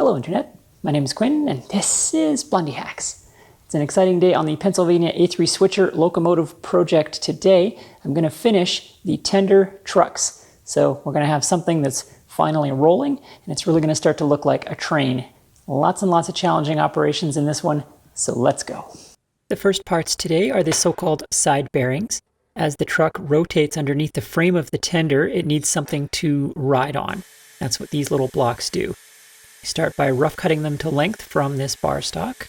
Hello Internet, my name is Quinn and this is Blondihacks. It's an exciting day on the Pennsylvania A3 Switcher locomotive project today. I'm going to finish the tender trucks. So we're going to have something that's finally rolling and it's really going to start to look like a train. Lots and lots of challenging operations in this one, so let's go. The first parts today are the so-called side bearings. As the truck rotates underneath the frame of the tender, it needs something to ride on. That's what these little blocks do. You start by rough cutting them to length from this bar stock.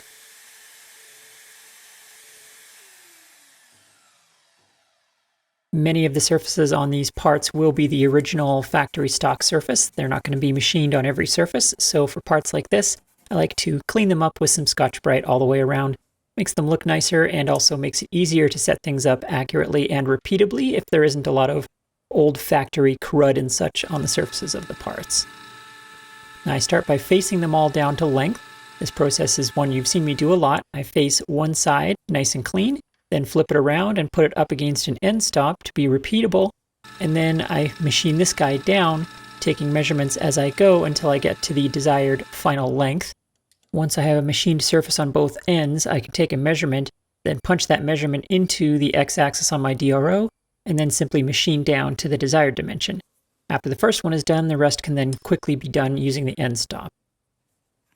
Many of the surfaces on these parts will be the original factory stock surface. They're not going to be machined on every surface, so for parts like this, I like to clean them up with some Scotch-Brite all the way around. Makes them look nicer and also makes it easier to set things up accurately and repeatably if there isn't a lot of old factory crud and such on the surfaces of the parts. Now I start by facing them all down to length. This process is one you've seen me do a lot. I face one side nice and clean, then flip it around and put it up against an end stop to be repeatable, and then I machine this guy down, taking measurements as I go until I get to the desired final length. Once I have a machined surface on both ends, I can take a measurement, then punch that measurement into the x-axis on my DRO, and then simply machine down to the desired dimension. After the first one is done, the rest can then quickly be done using the end stop.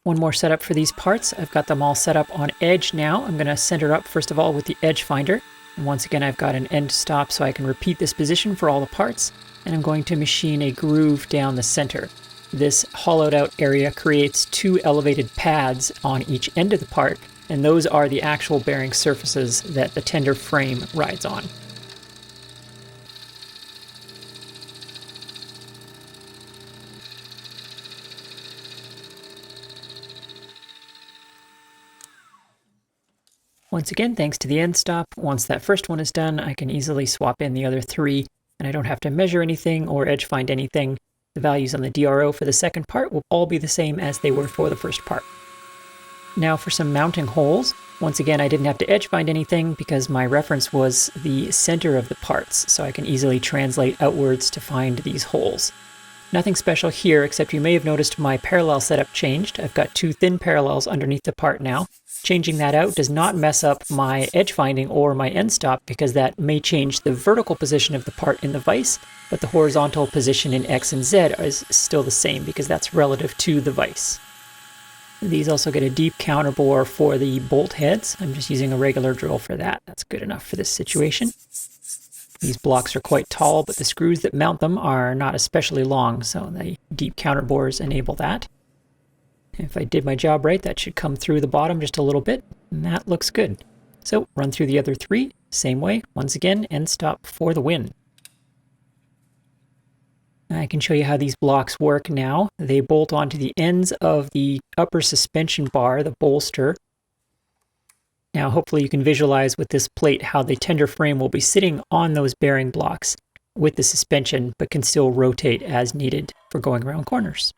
One more setup for these parts. I've got them all set up on edge now. I'm going to center up first of all with the edge finder. And once again, I've got an end stop so I can repeat this position for all the parts. And I'm going to machine a groove down the center. This hollowed out area creates two elevated pads on each end of the part, and those are the actual bearing surfaces that the tender frame rides on. Once again, thanks to the end stop, once that first one is done, I can easily swap in the other three, and I don't have to measure anything or edge find anything. The values on the DRO for the second part will all be the same as they were for the first part. Now for some mounting holes. Once again, I didn't have to edge find anything because my reference was the center of the parts, so I can easily translate outwards to find these holes. Nothing special here, except you may have noticed my parallel setup changed. I've got two thin parallels underneath the part now. Changing that out does not mess up my edge finding or my end stop because that may change the vertical position of the part in the vise, but the horizontal position in X and Z is still the same because that's relative to the vise. These also get a deep counterbore for the bolt heads. I'm just using a regular drill for that. That's good enough for this situation. These blocks are quite tall, but the screws that mount them are not especially long, so the deep counterbores enable that. If I did my job right, that should come through the bottom just a little bit, and that looks good. So run through the other three, same way. Once again, end stop for the win. I can show you how these blocks work now. They bolt onto the ends of the upper suspension bar, the bolster. Now hopefully you can visualize with this plate how the tender frame will be sitting on those bearing blocks with the suspension, but can still rotate as needed for going around corners.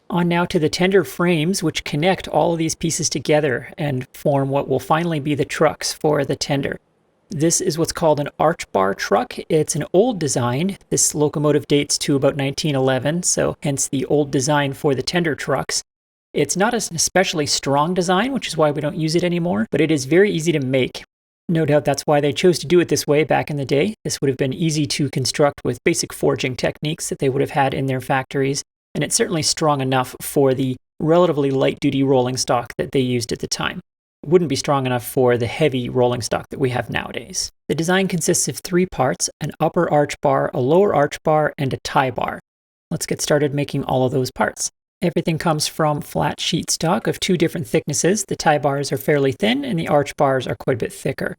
On now to the tender frames, which connect all of these pieces together and form what will finally be the trucks for the tender. This is what's called an arch bar truck. It's an old design. This locomotive dates to about 1911, so hence the old design for the tender trucks. It's not an especially strong design, which is why we don't use it anymore, but it is very easy to make. No doubt that's why they chose to do it this way back in the day. This would have been easy to construct with basic forging techniques that they would have had in their factories. And it's certainly strong enough for the relatively light-duty rolling stock that they used at the time. It wouldn't be strong enough for the heavy rolling stock that we have nowadays. The design consists of three parts: an upper arch bar, a lower arch bar, and a tie bar. Let's get started making all of those parts. Everything comes from flat sheet stock of two different thicknesses. The tie bars are fairly thin, and the arch bars are quite a bit thicker.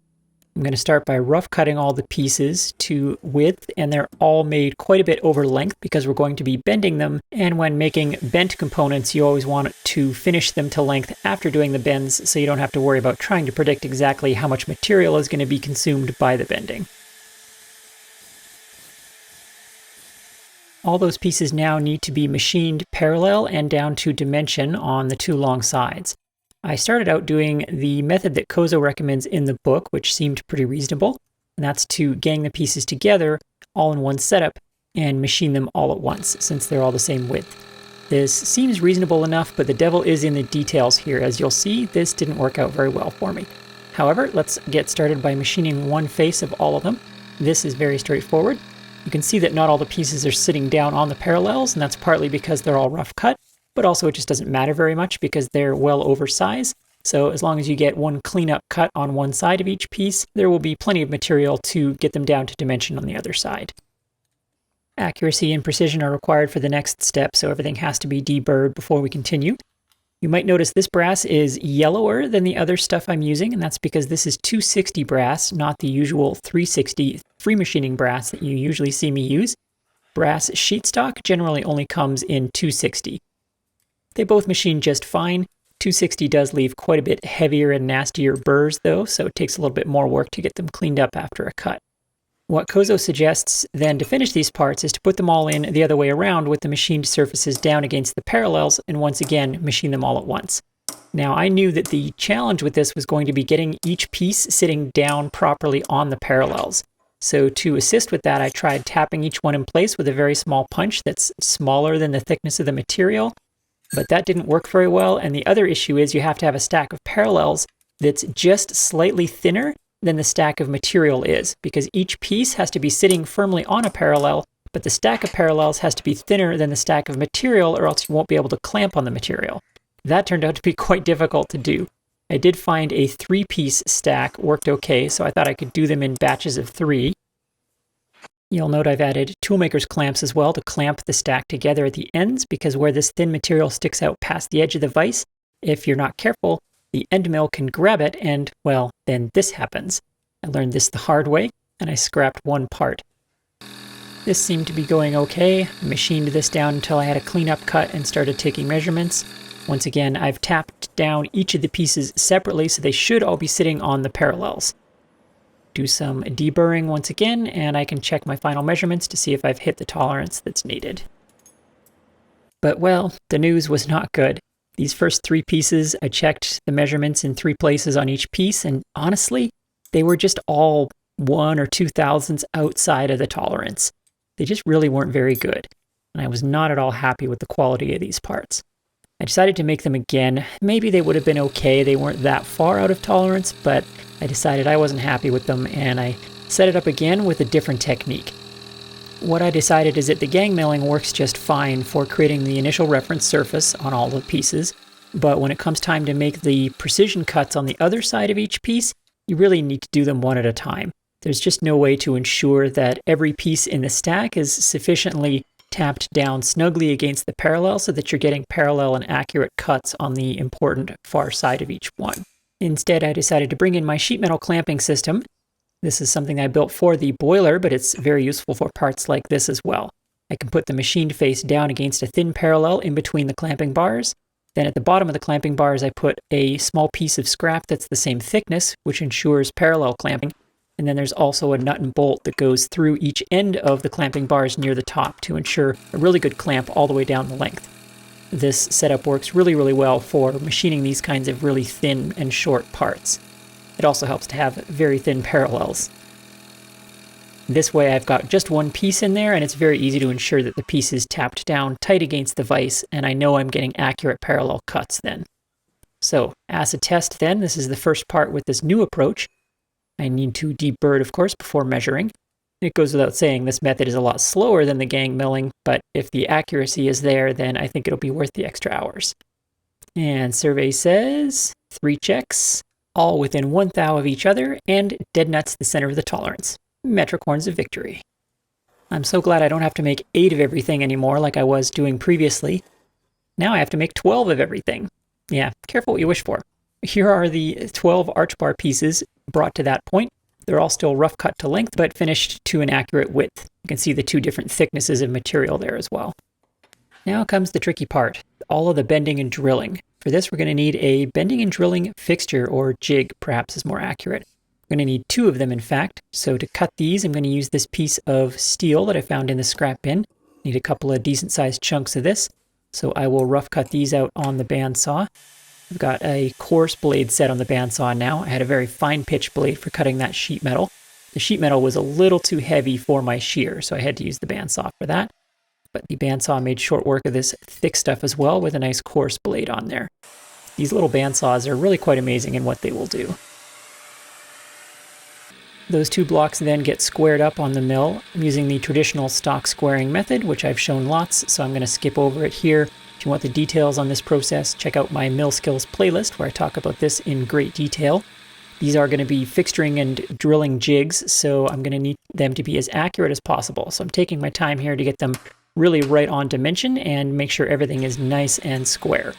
I'm going to start by rough cutting all the pieces to width, and they're all made quite a bit over length because we're going to be bending them. And when making bent components, you always want to finish them to length after doing the bends, so you don't have to worry about trying to predict exactly how much material is going to be consumed by the bending. All those pieces now need to be machined parallel and down to dimension on the two long sides. I started out doing the method that Kozo recommends in the book, which seemed pretty reasonable, and that's to gang the pieces together all in one setup and machine them all at once, since they're all the same width. This seems reasonable enough, but the devil is in the details here. As you'll see, this didn't work out very well for me. However, let's get started by machining one face of all of them. This is very straightforward. You can see that not all the pieces are sitting down on the parallels, and that's partly because they're all rough cut, but also it just doesn't matter very much because they're well oversized. So as long as you get one cleanup cut on one side of each piece, there will be plenty of material to get them down to dimension on the other side. Accuracy and precision are required for the next step, so everything has to be deburred before we continue. You might notice this brass is yellower than the other stuff I'm using, and that's because this is 260 brass, not the usual 360 free machining brass that you usually see me use. Brass sheet stock generally only comes in 260. They both machine just fine. 260 does leave quite a bit heavier and nastier burrs though, so it takes a little bit more work to get them cleaned up after a cut. What Kozo suggests then to finish these parts is to put them all in the other way around with the machined surfaces down against the parallels and once again machine them all at once. Now I knew that the challenge with this was going to be getting each piece sitting down properly on the parallels. So to assist with that, I tried tapping each one in place with a very small punch that's smaller than the thickness of the material, but that didn't work very well. And the other issue is you have to have a stack of parallels that's just slightly thinner than the stack of material is, because each piece has to be sitting firmly on a parallel, but the stack of parallels has to be thinner than the stack of material or else you won't be able to clamp on the material. That turned out to be quite difficult to do. I did find a 3-piece stack worked okay, so I thought I could do them in batches of 3. You'll note I've added toolmaker's clamps as well to clamp the stack together at the ends, because where this thin material sticks out past the edge of the vise, if you're not careful, the end mill can grab it and, well, then this happens. I learned this the hard way, and I scrapped one part. This seemed to be going okay. I machined this down until I had a cleanup cut and started taking measurements. Once again, I've tapped down each of the pieces separately, so they should all be sitting on the parallels. Do some deburring once again, and I can check my final measurements to see if I've hit the tolerance that's needed. But, well, the news was not good. These first 3 pieces, I checked the measurements in 3 places on each piece, and honestly, they were just all 1 or 2 thousandths outside of the tolerance. They just really weren't very good, and I was not at all happy with the quality of these parts. I decided to make them again. Maybe they would have been okay, they weren't that far out of tolerance, but I decided I wasn't happy with them, and I set it up again with a different technique. What I decided is that the gang milling works just fine for creating the initial reference surface on all the pieces, but when it comes time to make the precision cuts on the other side of each piece, you really need to do them one at a time. There's just no way to ensure that every piece in the stack is sufficiently tapped down snugly against the parallel so that you're getting parallel and accurate cuts on the important far side of each one. Instead, I decided to bring in my sheet metal clamping system. This is something I built for the boiler, but it's very useful for parts like this as well. I can put the machined face down against a thin parallel in between the clamping bars. Then at the bottom of the clamping bars, I put a small piece of scrap that's the same thickness, which ensures parallel clamping. And then there's also a nut and bolt that goes through each end of the clamping bars near the top to ensure a really good clamp all the way down the length. This setup works really, really well for machining these kinds of really thin and short parts. It also helps to have very thin parallels. This way I've got just one piece in there, and it's very easy to ensure that the piece is tapped down tight against the vise, and I know I'm getting accurate parallel cuts then. So, as a test then, this is the first part with this new approach. I need to deburr it, of course, before measuring. It goes without saying this method is a lot slower than the gang milling, but if the accuracy is there, then I think it'll be worth the extra hours. And survey says 3 checks, all within 1 thou of each other, and dead nuts the center of the tolerance. Metric horns of victory. I'm so glad I don't have to make 8 of everything anymore like I was doing previously. Now I have to make 12 of everything. Yeah, careful what you wish for. Here are the 12 arch bar pieces brought to that point. They're all still rough cut to length, but finished to an accurate width. You can see the 2 different thicknesses of material there as well. Now comes the tricky part, all of the bending and drilling. For this, we're going to need a bending and drilling fixture, or jig, perhaps is more accurate. We're going to need 2 of them, in fact. So to cut these, I'm going to use this piece of steel that I found in the scrap bin. Need a couple of decent-sized chunks of this. So I will rough cut these out on the bandsaw. I've got a coarse blade set on the bandsaw now. I had a very fine pitch blade for cutting that sheet metal. The sheet metal was a little too heavy for my shear, so I had to use the bandsaw for that. But the bandsaw made short work of this thick stuff as well with a nice coarse blade on there. These little bandsaws are really quite amazing in what they will do. Those two blocks then get squared up on the mill. I'm using the traditional stock squaring method, which I've shown lots, so I'm going to skip over it here. If you want the details on this process, check out my Mill Skills playlist where I talk about this in great detail. These are going to be fixturing and drilling jigs, so I'm going to need them to be as accurate as possible. So I'm taking my time here to get them really right on dimension and make sure everything is nice and square.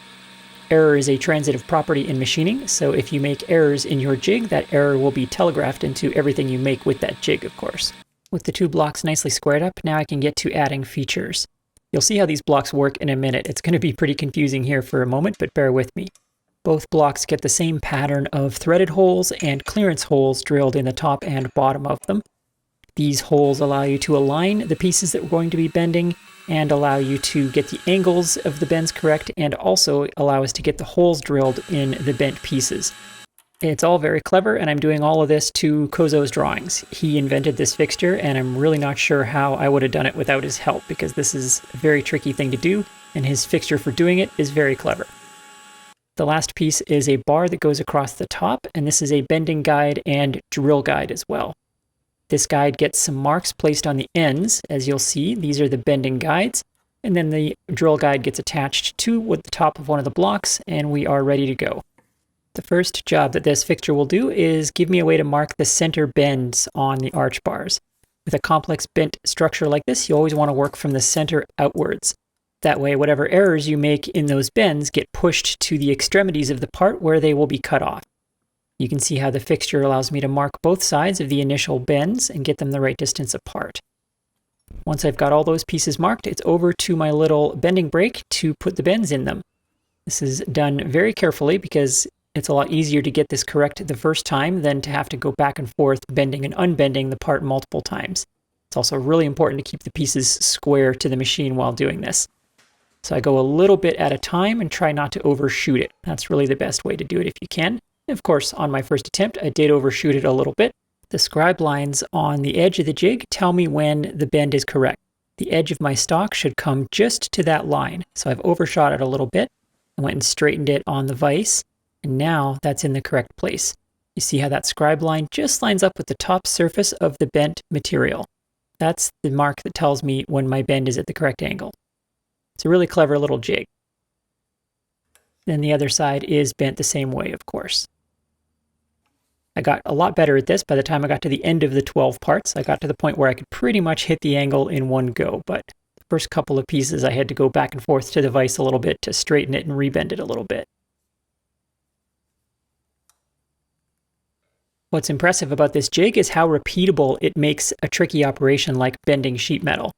Error is a transitive property in machining, so if you make errors in your jig, that error will be telegraphed into everything you make with that jig, of course. With the two blocks nicely squared up, now I can get to adding features. You'll see how these blocks work in a minute. It's going to be pretty confusing here for a moment, but bear with me. Both blocks get the same pattern of threaded holes and clearance holes drilled in the top and bottom of them. These holes allow you to align the pieces that we're going to be bending and allow you to get the angles of the bends correct and also allow us to get the holes drilled in the bent pieces. It's all very clever, and I'm doing all of this to Kozo's drawings. He invented this fixture, and I'm really not sure how I would have done it without his help, because this is a very tricky thing to do, and his fixture for doing it is very clever. The last piece is a bar that goes across the top, and this is a bending guide and drill guide as well. This guide gets some marks placed on the ends. As you'll see, these are the bending guides, and then the drill guide gets attached to the top of one of the blocks, and we are ready to go. The first job that this fixture will do is give me a way to mark the center bends on the arch bars. With a complex bent structure like this, you always want to work from the center outwards. That way, whatever errors you make in those bends get pushed to the extremities of the part where they will be cut off. You can see how the fixture allows me to mark both sides of the initial bends and get them the right distance apart. Once I've got all those pieces marked, it's over to my little bending brake to put the bends in them. This is done very carefully because it's a lot easier to get this correct the first time than to have to go back and forth bending and unbending the part multiple times. It's also really important to keep the pieces square to the machine while doing this. So I go a little bit at a time and try not to overshoot it. That's really the best way to do it if you can. Of course, on my first attempt, I did overshoot it a little bit. The scribe lines on the edge of the jig tell me when the bend is correct. The edge of my stock should come just to that line. So I've overshot it a little bit. I went and straightened it on the vise, and now that's in the correct place. You see how that scribe line just lines up with the top surface of the bent material. That's the mark that tells me when my bend is at the correct angle. It's a really clever little jig. Then the other side is bent the same way, of course. I got a lot better at this by the time I got to the end of the 12 parts. I got to the point where I could pretty much hit the angle in one go, but the first couple of pieces I had to go back and forth to the vise a little bit to straighten it and rebend it a little bit. What's impressive about this jig is how repeatable it makes a tricky operation like bending sheet metal.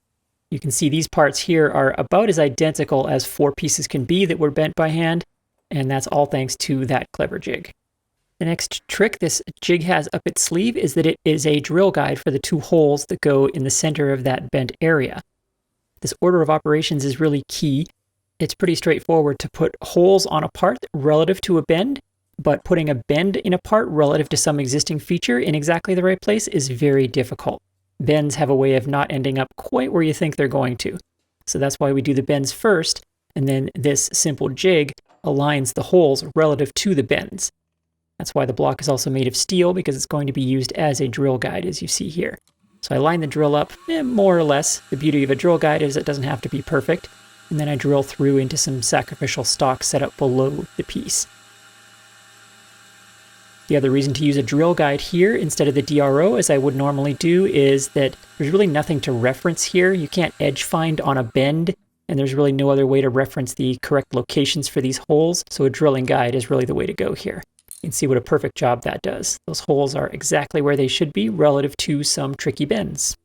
You can see these parts here are about as identical as 4 pieces can be that were bent by hand, and that's all thanks to that clever jig. The next trick this jig has up its sleeve is that it is a drill guide for the 2 holes that go in the center of that bent area. This order of operations is really key. It's pretty straightforward to put holes on a part relative to a bend, but putting a bend in a part relative to some existing feature in exactly the right place is very difficult. Bends have a way of not ending up quite where you think they're going to. So that's why we do the bends first, and then this simple jig aligns the holes relative to the bends. That's why the block is also made of steel, because it's going to be used as a drill guide, as you see here. So I line the drill up, more or less. The beauty of a drill guide is it doesn't have to be perfect. And then I drill through into some sacrificial stock set up below the piece. The other reason to use a drill guide here instead of the DRO, as I would normally do, is that there's really nothing to reference here. You can't edge find on a bend, and there's really no other way to reference the correct locations for these holes, so a drilling guide is really the way to go here. You can see what a perfect job that does. Those holes are exactly where they should be relative to some tricky bends.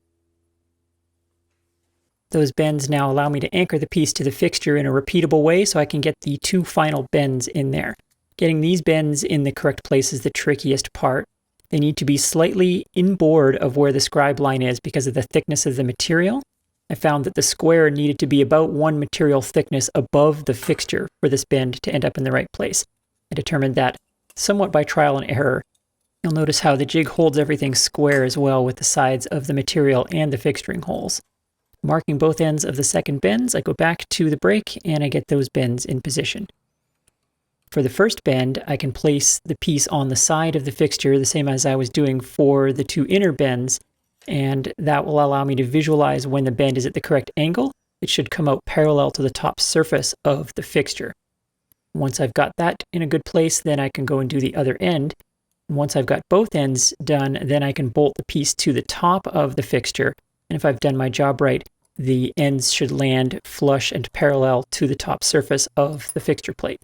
Those bends now allow me to anchor the piece to the fixture in a repeatable way so I can get the 2 final bends in there. Getting these bends in the correct place is the trickiest part. They need to be slightly inboard of where the scribe line is because of the thickness of the material. I found that the square needed to be about 1 material thickness above the fixture for this bend to end up in the right place. I determined that somewhat by trial and error. You'll notice how the jig holds everything square as well with the sides of the material and the fixturing holes. Marking both ends of the second bends, I go back to the brake and I get those bends in position. For the first bend, I can place the piece on the side of the fixture, the same as I was doing for the two inner bends, and that will allow me to visualize when the bend is at the correct angle. It should come out parallel to the top surface of the fixture. Once I've got that in a good place, then I can go and do the other end. Once I've got both ends done, then I can bolt the piece to the top of the fixture. And if I've done my job right, the ends should land flush and parallel to the top surface of the fixture plate.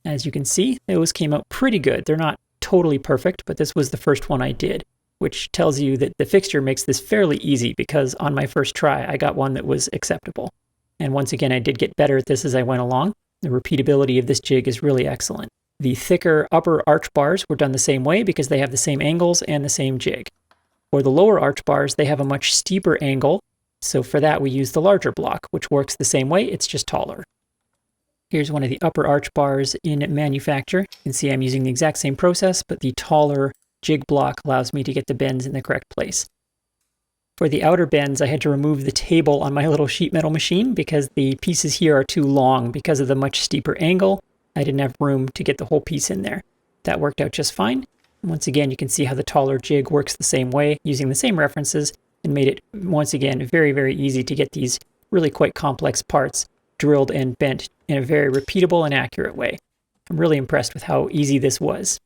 As you can see, those came out pretty good. They're not totally perfect, but this was the first one I did, which tells you that the fixture makes this fairly easy because on my first try, I got one that was acceptable. And once again, I did get better at this as I went along. The repeatability of this jig is really excellent. The thicker upper arch bars were done the same way because they have the same angles and the same jig. For the lower arch bars, they have a much steeper angle, so for that we use the larger block, which works the same way, it's just taller. Here's one of the upper arch bars in manufacture. You can see I'm using the exact same process, but the taller jig block allows me to get the bends in the correct place. For the outer bends, I had to remove the table on my little sheet metal machine because the pieces here are too long because of the much steeper angle. I didn't have room to get the whole piece in there. That worked out just fine. Once again, you can see how the taller jig works the same way, using the same references, and made it, once again, very, very easy to get these really quite complex parts drilled and bent in a very repeatable and accurate way. I'm really impressed with how easy this was.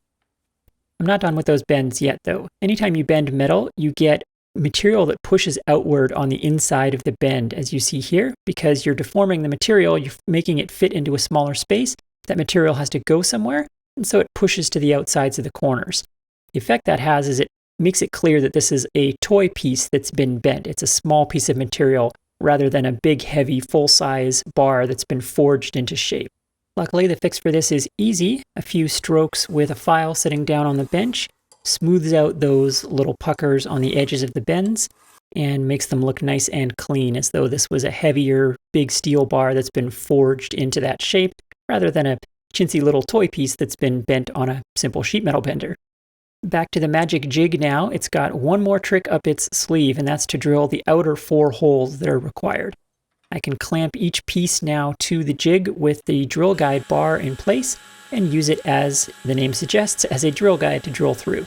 I'm not done with those bends yet, though. Anytime you bend metal, you get material that pushes outward on the inside of the bend, as you see here, because you're deforming the material, you're making it fit into a smaller space. That material has to go somewhere, and so it pushes to the outsides of the corners. The effect that has is it makes it clear that this is a toy piece that's been bent. It's a small piece of material rather than a big, heavy, full-size bar that's been forged into shape. Luckily, the fix for this is easy. A few strokes with a file sitting down on the bench smooths out those little puckers on the edges of the bends and makes them look nice and clean, as though this was a heavier, big steel bar that's been forged into that shape, rather than a chintzy little toy piece that's been bent on a simple sheet metal bender. Back to the magic jig now. It's got one more trick up its sleeve, and that's to drill the outer 4 holes that are required. I can clamp each piece now to the jig with the drill guide bar in place and use it, as the name suggests, as a drill guide to drill through.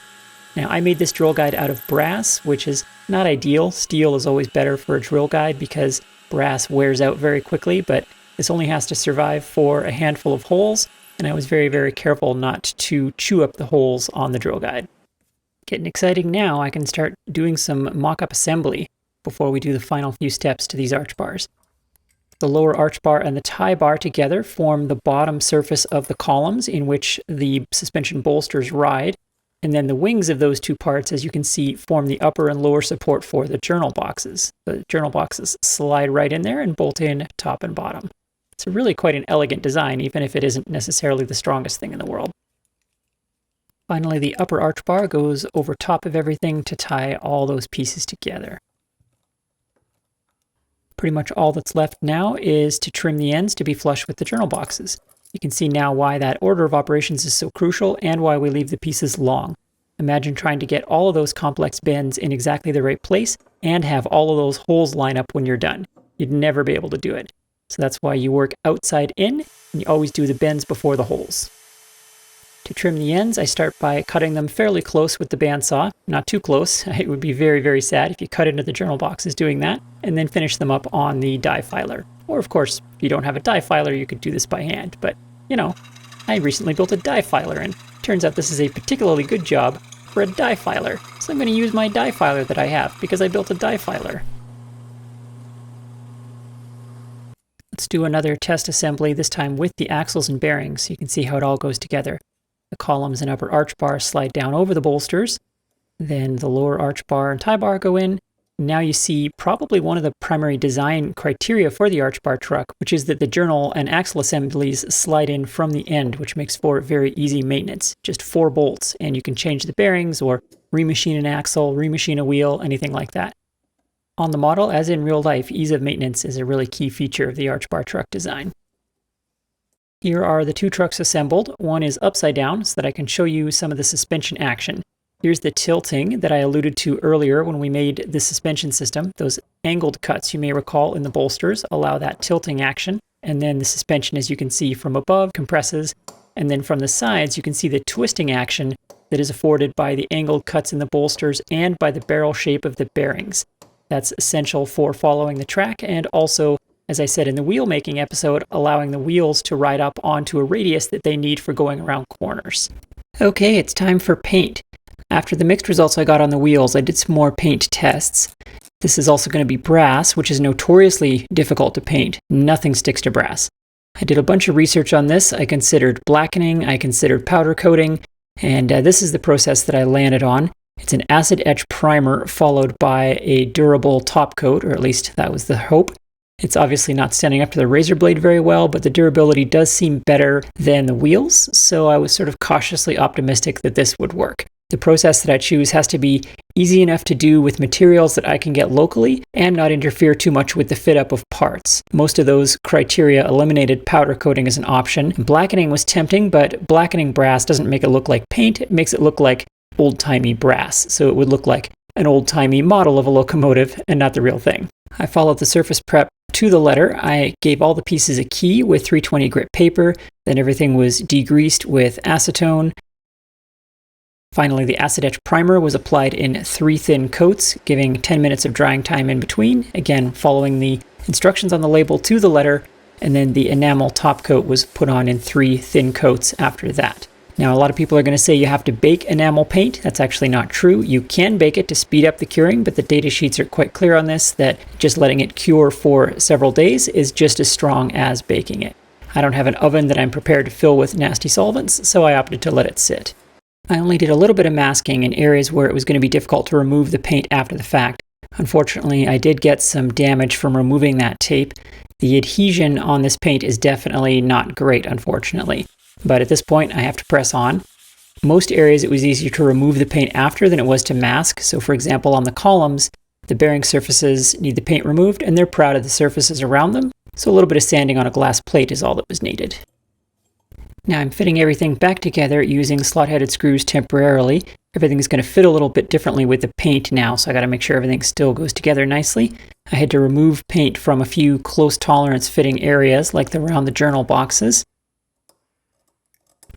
Now, I made this drill guide out of brass, which is not ideal. Steel is always better for a drill guide because brass wears out very quickly, but this only has to survive for a handful of holes, and I was very, very careful not to chew up the holes on the drill guide. Getting exciting now, I can start doing some mock-up assembly before we do the final few steps to these arch bars. The lower arch bar and the tie bar together form the bottom surface of the columns in which the suspension bolsters ride, and then the wings of those two parts, as you can see, form the upper and lower support for the journal boxes. The journal boxes slide right in there and bolt in top and bottom. It's really quite an elegant design, even if it isn't necessarily the strongest thing in the world. Finally, the upper arch bar goes over top of everything to tie all those pieces together. Pretty much all that's left now is to trim the ends to be flush with the journal boxes. You can see now why that order of operations is so crucial and why we leave the pieces long. Imagine trying to get all of those complex bends in exactly the right place and have all of those holes line up when you're done. You'd never be able to do it. So that's why you work outside in, and you always do the bends before the holes. To trim the ends, I start by cutting them fairly close with the bandsaw. Not too close. It would be very, very sad if you cut into the journal boxes doing that, and then finish them up on the die filer. Or of course, if you don't have a die filer, you could do this by hand. But, you know, I recently built a die filer, and turns out this is a particularly good job for a die filer. So I'm going to use my die filer that I have, because I built a die filer. Let's do another test assembly, this time with the axles and bearings, so you can see how it all goes together. The columns and upper arch bar slide down over the bolsters. Then the lower arch bar and tie bar go in. Now you see probably one of the primary design criteria for the arch bar truck, which is that the journal and axle assemblies slide in from the end, which makes for very easy maintenance. Just 4 bolts, and you can change the bearings or remachine an axle, remachine a wheel, anything like that. On the model, as in real life, ease of maintenance is a really key feature of the arch bar truck design. Here are the 2 trucks assembled. One is upside down so that I can show you some of the suspension action. Here's the tilting that I alluded to earlier when we made the suspension system. Those angled cuts, you may recall, in the bolsters allow that tilting action. And then the suspension, as you can see from above, compresses. And then from the sides, you can see the twisting action that is afforded by the angled cuts in the bolsters and by the barrel shape of the bearings. That's essential for following the track, and also, as I said in the wheel making episode, allowing the wheels to ride up onto a radius that they need for going around corners. Okay, it's time for paint. After the mixed results I got on the wheels, I did some more paint tests. This is also going to be brass, which is notoriously difficult to paint. Nothing sticks to brass. I did a bunch of research on this. I considered blackening, I considered powder coating, and this is the process that I landed on. It's an acid etch primer followed by a durable top coat, or at least that was the hope. It's obviously not standing up to the razor blade very well, but the durability does seem better than the wheels, so I was sort of cautiously optimistic that this would work. The process that I choose has to be easy enough to do with materials that I can get locally and not interfere too much with the fit up of parts. Most of those criteria eliminated powder coating as an option. Blackening was tempting, but blackening brass doesn't make it look like paint, it makes it look like old-timey brass, so it would look like an old-timey model of a locomotive and not the real thing. I followed the surface prep to the letter. I gave all the pieces a key with 320 grit paper, then everything was degreased with acetone. Finally, the acid etch primer was applied in 3 thin coats, giving 10 minutes of drying time in between, again following the instructions on the label to the letter, and then the enamel top coat was put on in 3 thin coats after that. Now, a lot of people are going to say you have to bake enamel paint. That's actually not true. You can bake it to speed up the curing, but the data sheets are quite clear on this, that just letting it cure for several days is just as strong as baking it. I don't have an oven that I'm prepared to fill with nasty solvents, so I opted to let it sit. I only did a little bit of masking in areas where it was going to be difficult to remove the paint after the fact. Unfortunately, I did get some damage from removing that tape. The adhesion on this paint is definitely not great, unfortunately. But at this point, I have to press on. Most areas it was easier to remove the paint after than it was to mask. So for example, on the columns, the bearing surfaces need the paint removed and they're proud of the surfaces around them. So a little bit of sanding on a glass plate is all that was needed. Now I'm fitting everything back together using slot-headed screws temporarily. Everything's going to fit a little bit differently with the paint now, so I got to make sure everything still goes together nicely. I had to remove paint from a few close tolerance fitting areas, like around the journal boxes.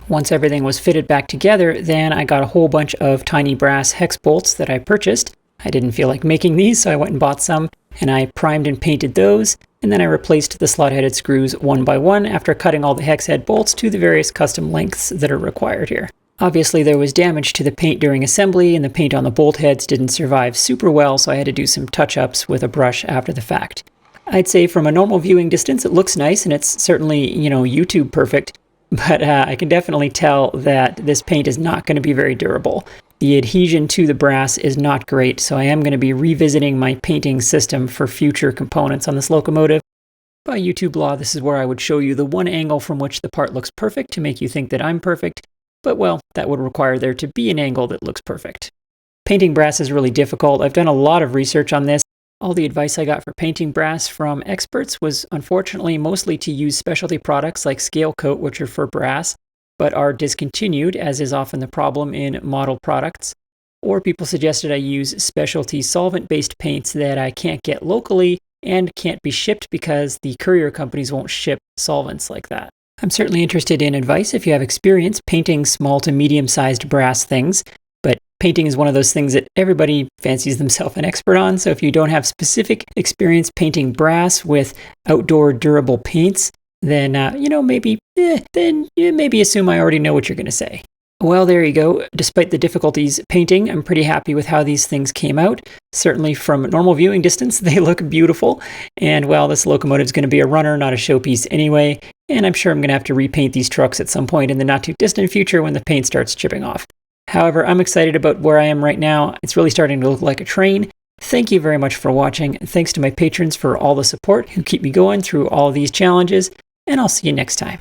Once everything was fitted back together, then I got a whole bunch of tiny brass hex bolts that I purchased. I didn't feel like making these, so I went and bought some, and I primed and painted those, and then I replaced the slot-headed screws one by one after cutting all the hex head bolts to the various custom lengths that are required here. Obviously there was damage to the paint during assembly, and the paint on the bolt heads didn't survive super well, so I had to do some touch-ups with a brush after the fact. I'd say from a normal viewing distance it looks nice, and it's certainly, YouTube perfect, but I can definitely tell that this paint is not going to be very durable. The adhesion to the brass is not great, so I am going to be revisiting my painting system for future components on this locomotive. By YouTube law, this is where I would show you the one angle from which the part looks perfect to make you think that I'm perfect, but well, that would require there to be an angle that looks perfect. Painting brass is really difficult. I've done a lot of research on this. All the advice I got for painting brass from experts was unfortunately mostly to use specialty products like Scale Coat, which are for brass, but are discontinued, as is often the problem in model products. Or people suggested I use specialty solvent-based paints that I can't get locally and can't be shipped because the courier companies won't ship solvents like that. I'm certainly interested in advice if you have experience painting small to medium-sized brass things, but painting is one of those things that everybody fancies themselves an expert on, so if you don't have specific experience painting brass with outdoor durable paints, then, maybe assume I already know what you're going to say. Well, there you go. Despite the difficulties painting, I'm pretty happy with how these things came out. Certainly from normal viewing distance, they look beautiful. And well, this locomotive is going to be a runner, not a showpiece anyway. And I'm sure I'm going to have to repaint these trucks at some point in the not too distant future when the paint starts chipping off. However, I'm excited about where I am right now. It's really starting to look like a train. Thank you very much for watching. Thanks to my patrons for all the support who keep me going through all of these challenges. And I'll see you next time.